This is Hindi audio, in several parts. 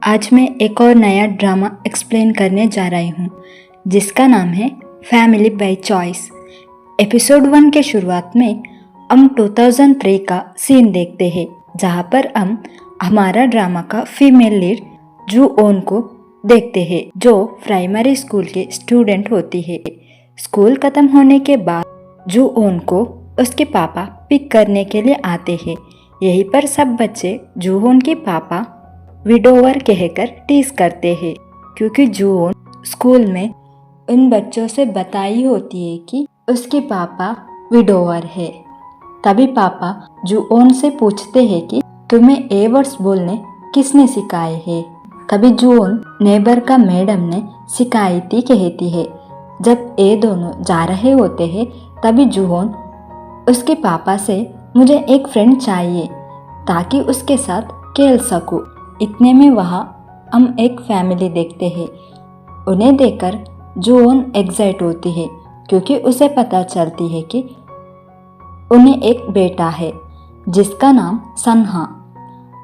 आज मैं एक और नया ड्रामा एक्सप्लेन करने जा रही हूँ जिसका नाम है फैमिली बाय चॉइस। एपिसोड 1 के शुरुआत में हम 2003 का सीन देखते हैं जहाँ पर हम हमारा ड्रामा का फीमेल लीड जू ओन को देखते हैं जो प्राइमरी स्कूल के स्टूडेंट होती है। स्कूल खत्म होने के बाद जू ओन को उसके पापा पिक करने के लिए आते हैं। यहीं पर सब बच्चे जू ओन के पापा विडोवर कहकर टीज करते हैं क्योंकि जून स्कूल में उन बच्चों से बताई होती है कि उसके पापा विडोवर है। तभी पापा जून से पूछते हैं कि तुम्हें ए वर्ड्स बोलने किसने सिखाए हैं। तभी जून नेबर का मैडम ने सिखाई थी कहती है। जब ये दोनों जा रहे होते हैं तभी जून उसके पापा से मुझे एक फ्रेंड चाहिए ताकि उसके साथ खेल सकूं। इतने में वहाँ हम एक फैमिली देखते हैं। उन्हें देखकर जून एक्साइट होती है क्योंकि उसे पता चलती है कि उन्हें एक बेटा है जिसका नाम सन्हा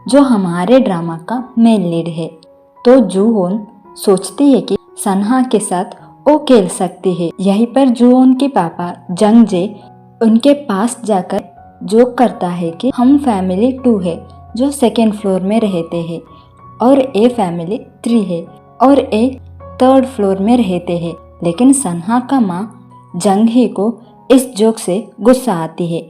जो हमारे ड्रामा का मेन लीड है। तो जून सोचती है कि सन्हा के साथ वो खेल सकती है। यहीं पर जून के पापा जंगजे उनके पास जाकर जोक करता है कि हम फैमिली 2 है जो सेकेंड फ्लोर में रहते हैं और ए फैमिली 3 है और ए 3rd फ्लोर में रहते हैं। लेकिन सन्हा का माँ जंगही को इस जोक से गुस्सा आती है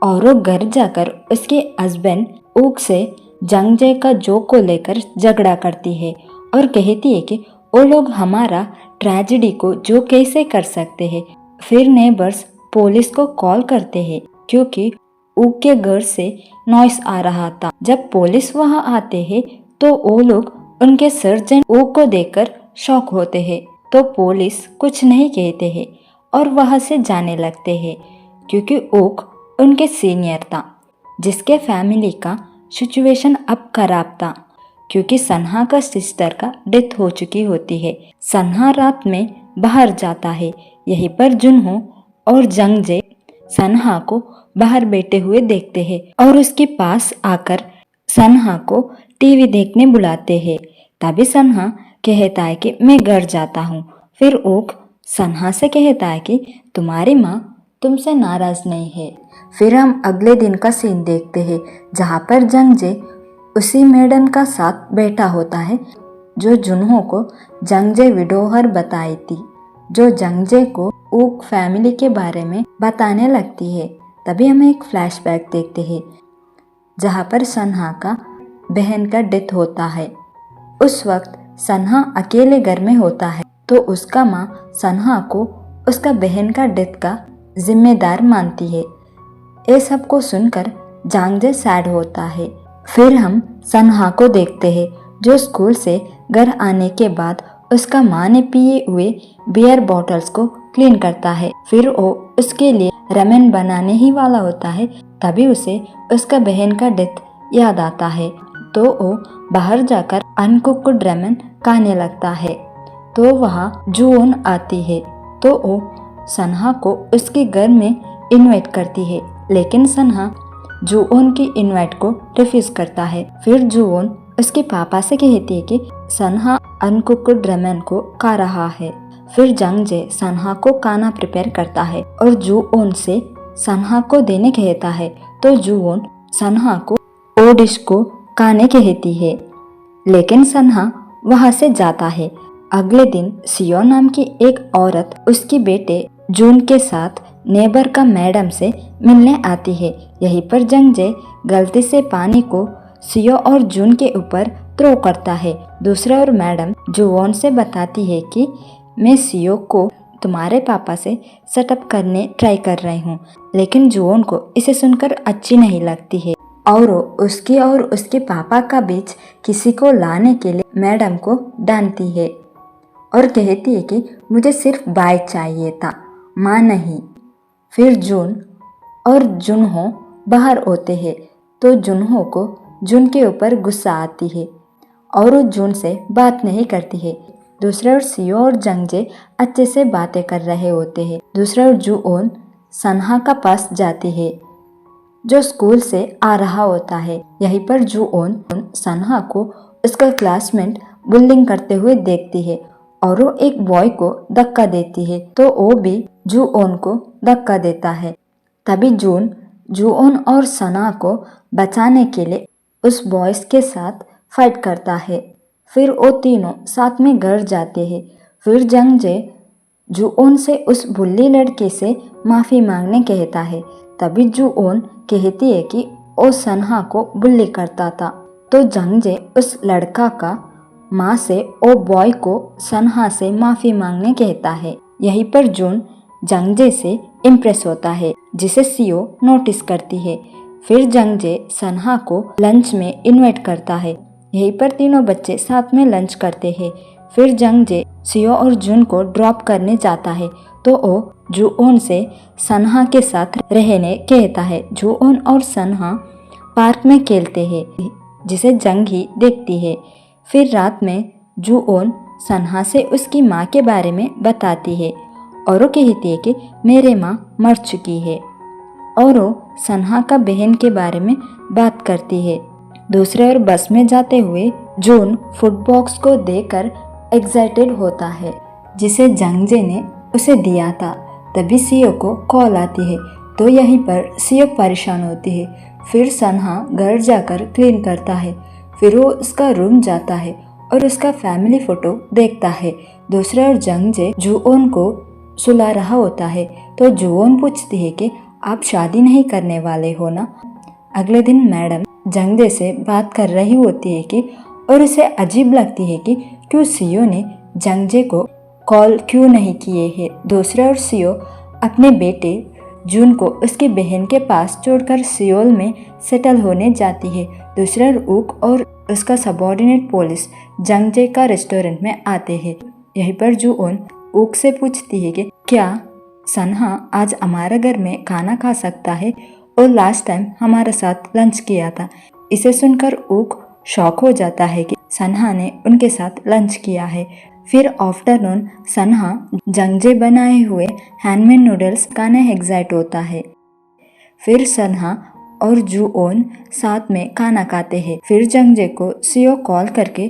और वो घर जाकर उसके हस्बैंड ऊक से जंगजे का जोक को लेकर झगड़ा करती है और कहती है कि वो लोग हमारा ट्रेजेडी को जो कैसे कर सकते हैं। फिर नेबर्स पुलिस को कॉल करते हैं क्योंकि ऊक के घर से नॉइस आ रहा था। जब पुलिस वहां आते हैं तो वो लोग उनके सर्जन ऊक को देखकर शॉक होते हैं। तो पुलिस कुछ नहीं कहते हैं और वहां से जाने लगते हैं क्योंकि ऊक उनके सीनियर था जिसके फैमिली का सिचुएशन अब खराब था क्योंकि सन्हा का सिस्टर का डेथ हो चुकी होती है। सन्हा रात में बाहर जाता है। यहीं पर जुनहो और जंगजे सन्हा को बाहर बैठे हुए देखते हैं और उसके पास आकर सन्हा को टीवी देखने बुलाते हैं। तभी सन्हा कहता है कि मैं घर जाता हूँ। फिर ऊक सन्हा से कहता है कि तुम्हारी माँ तुमसे नाराज नहीं है। फिर हम अगले दिन का सीन देखते हैं जहाँ पर जंगजे उसी मैडम का साथ बैठा होता है जो जुनहो को जंगजे विडोवर बताई थी, जो जंगजे को ऊक फैमिली के बारे में बताने लगती है। तभी हमें एक फ्लैशबैक देखते हैं जहाँ पर सन्हा का बहन का डेथ होता है। उस वक्त सन्हा अकेले घर में होता है तो उसका माँ सन्हा को उसका बहन का डेथ का जिम्मेदार मानती है। ये सब को सुनकर जंगजे सैड होता है। फिर हम सन्हा को देखते हैं जो स्कूल से घर आने के बाद उसका माँ ने पिए हुए बियर बॉटल्स को क्लीन करता है। फिर वो उसके लिए रामेन बनाने ही वाला होता है। तभी उसे उसका बहन का डेथ याद आता है तो वो बाहर जाकर अनकुक्ड रामेन खाने लगता है। तो वहाँ जून आती है तो वो सन्हा को उसके घर में इनवाइट करती है लेकिन सन्हा जून की इनवाइट को रिफ्यूज करता है। फिर जून उसके पापा से कहती है कि सन्हा अनकुक्ड रामेन को खा रहा है। फिर जंगजे सन्हा को खाना प्रिपेयर करता है और जून से सन्हा को देने कहता है तो जून सन्हा को वो डिश को खाने कहती है लेकिन सन्हा वहां से जाता है। अगले दिन सियो नाम की एक औरत उसके बेटे जून के साथ नेबर का मैडम से मिलने आती है। यहीं पर जंगजे गलती से पानी को सियो और जून के ऊपर थ्रो करता है। दूसरा और मैडम जून से बताती है कि मैं सियो को तुम्हारे पापा से सेटअप करने ट्राई कर रही हूँ लेकिन जून को इसे सुनकर अच्छी नहीं लगती है और उसकी और उसके पापा का बीच किसी को लाने के लिए मैडम को डांटती है और कहती है कि मुझे सिर्फ बाय चाहिए था, माँ नहीं। फिर जून और जुनहो बाहर होते हैं तो जुनहो को जून के ऊपर गुस्सा आती है और वो जून से बात नहीं करती है। दूसरा ओर सियो और जंगजे अच्छे से बातें कर रहे होते हैं। दूसरा ओर जून सन्हा का पास जाती है जो स्कूल से आ रहा होता है। यहीं पर जून सन्हा को उसका क्लासमेट बुलिंग करते हुए देखती है और वो एक बॉय को धक्का देती है तो वो भी जूओन को धक्का देता है। तभी जून जूओन और सना को बचाने के लिए उस बॉयज के साथ फाइट करता है। फिर वो तीनों साथ में घर जाते हैं। फिर जंगजे जूओन से उस बुल्ली लड़के से माफ़ी मांगने कहता है। तभी जूओन कहती है कि वो सनहा को बुल्ली करता था। तो जंगजे उस लड़का का माँ से ओ बॉय को सनहा से माफ़ी मांगने कहता है। यहीं पर जून जंगजे से इम्प्रेस होता है जिसे सीओ नोटिस करती है। फिर जंगजे सनहा को लंच में इनवाइट करता है। यहीं पर तीनों बच्चे साथ में लंच करते हैं। फिर जंगजे सीओ और जून को ड्रॉप करने जाता है तो वो जूओन से सनहा के साथ रहने कहता है। जूओन और सनहा पार्क में खेलते हैं जिसे जंगी देखती है। फिर रात में जूओन सनहा से उसकी माँ के बारे में बताती है और वो कहती है कि मेरे माँ मर चुकी है और वो सनहा का बहन के बारे में बात करती है। दूसरे ओर बस में जाते हुए जून फूड बॉक्स को देखकर एक्साइटेड होता है जिसे जंगजे ने उसे दिया था। तभी सीओ को कॉल आती है तो यहीं पर सीओ परेशान होती है। फिर सनहा घर जाकर क्लीन करता है। फिर वो उसका रूम जाता है और उसका फैमिली फोटो देखता है। दूसरे ओर जंगजे जूओन को सुला रहा होता है तो जूओन पूछती है कि आप शादी नहीं करने वाले हो ना। अगले दिन मैडम जंगजे से बात कर रही होती है कि और उसे अजीब लगती है कि क्यों सीओ ने जंगजे को कॉल क्यों नहीं किए है। दूसरे ओर सीओ अपने बेटे जून को उसकी बहन के पास छोड़कर सियोल में सेटल होने जाती है। दूसरा ऊक और उसका सबॉर्डिनेट पुलिस जंगजे का रेस्टोरेंट में आते हैं। यहीं पर जूओन ऊक से पूछती है कि क्या सनहा आज हमारे घर में खाना खा सकता है और लास्ट टाइम हमारे साथ लंच किया था। इसे सुनकर ऊक शॉक हो जाता है कि सनहा ने उनके साथ लंच किया है। फिर आफ्टरनून सनहा जंगजे बनाए हुए हैंडमेड नूडल्स खाने एक्साइट होता है। फिर सनहा और जूओन साथ में खाना खाते हैं। फिर जंगजे को सीओ कॉल करके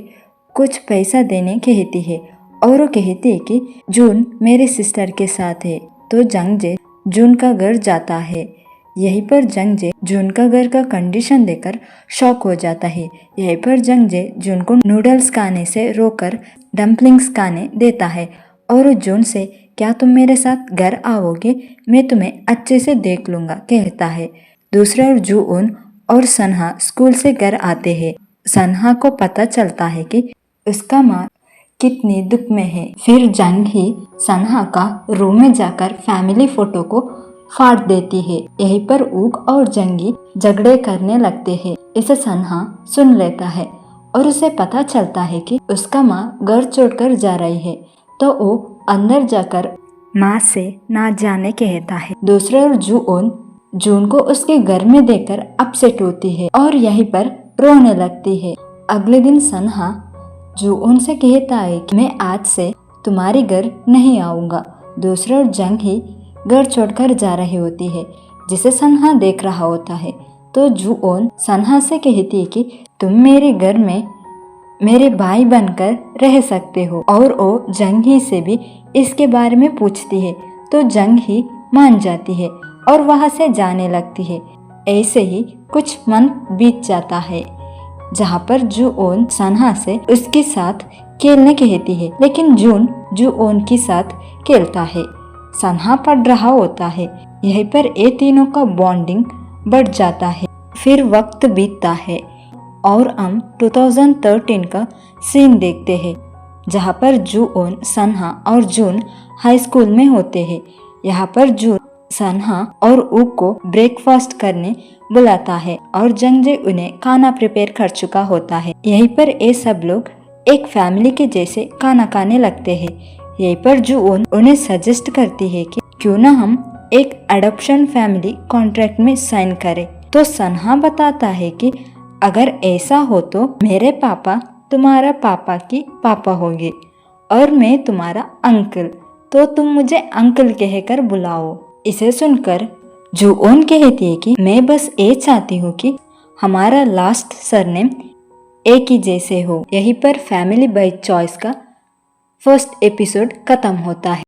कुछ पैसा देने कहती है और वो कहती है कि जून मेरे सिस्टर के साथ है। तो जंगजे जून का घर जाता है। यहीं पर जंगजे जून का घर का कंडीशन देखकर शॉक हो जाता है। यहीं पर जंगजे जून को नूडल्स खाने से रोककर डम्पलिंग्स खाने देता है और जून से क्या तुम मेरे साथ घर आओगे, मैं तुम्हें अच्छे से देख लूँगा कहता है। दूसरा ओर जूओन और सनहा स्कूल से घर आते हैं। सनहा को पता चलता है कि उसका माँ कितनी दुख में है। फिर जंग ही सनहा का रूम में जाकर फैमिली फोटो को फाड़ देती है। यहीं पर ऊक और जंगी झगड़े करने लगते हैं। इसे सनहा सुन लेता है और उसे पता चलता है कि उसका माँ घर छोड़कर जा रही है तो वो अंदर जाकर माँ से ना जाने कहता है। दूसरे ओर जूओन जून को उसके घर में देखकर अपसेट होती है और यहीं पर रोने लगती है। अगले दिन सनहा जूओन से कहता है कि मैं आज से तुम्हारे घर नहीं आऊँगा। दूसरे ओर जंग ही घर छोड़कर जा रही होती है जिसे सनहा देख रहा होता है तो जूओन सनहा से कहती है कि तुम मेरे घर में मेरे भाई बनकर रह सकते हो और वो जंगी से भी इसके बारे में पूछती है तो जंग ही मान जाती है और वहां से जाने लगती है। ऐसे ही कुछ मंथ बीत जाता है जहां पर जूओन सनहा से उसके साथ खेलने कहती है लेकिन जून जूओन के साथ खेलता है। सनहा पढ़ रहा होता है। यहीं पर ये तीनों का बॉन्डिंग बढ़ जाता है। फिर वक्त बीतता है और हम 2013 का सीन देखते हैं जहाँ पर जूओन सनहा और जून हाई स्कूल में होते हैं। यहाँ पर जून सनहा और ऊक को ब्रेकफास्ट करने बुलाता है और जंगजे उन्हें खाना प्रिपेयर कर चुका होता है। यहीं पर ये सब लोग एक फैमिली के जैसे खाना खाने लगते हैं। यहीं पर जूओन उन्हें सजेस्ट करती है कि क्यों ना हम एक अडॉप्शन फैमिली कॉन्ट्रैक्ट में साइन करें। तो सनहा बताता है कि अगर ऐसा हो तो मेरे पापा तुम्हारा पापा की पापा होंगे और मैं तुम्हारा अंकल, तो तुम मुझे अंकल कहकर बुलाओ। इसे सुनकर जूओन कहती है कि मैं बस ये चाहती हूँ कि हमारा लास्ट सरनेम एक ही जैसे हो। यहीं पर फैमिली बाय चॉइस का फर्स्ट एपिसोड खत्म होता है।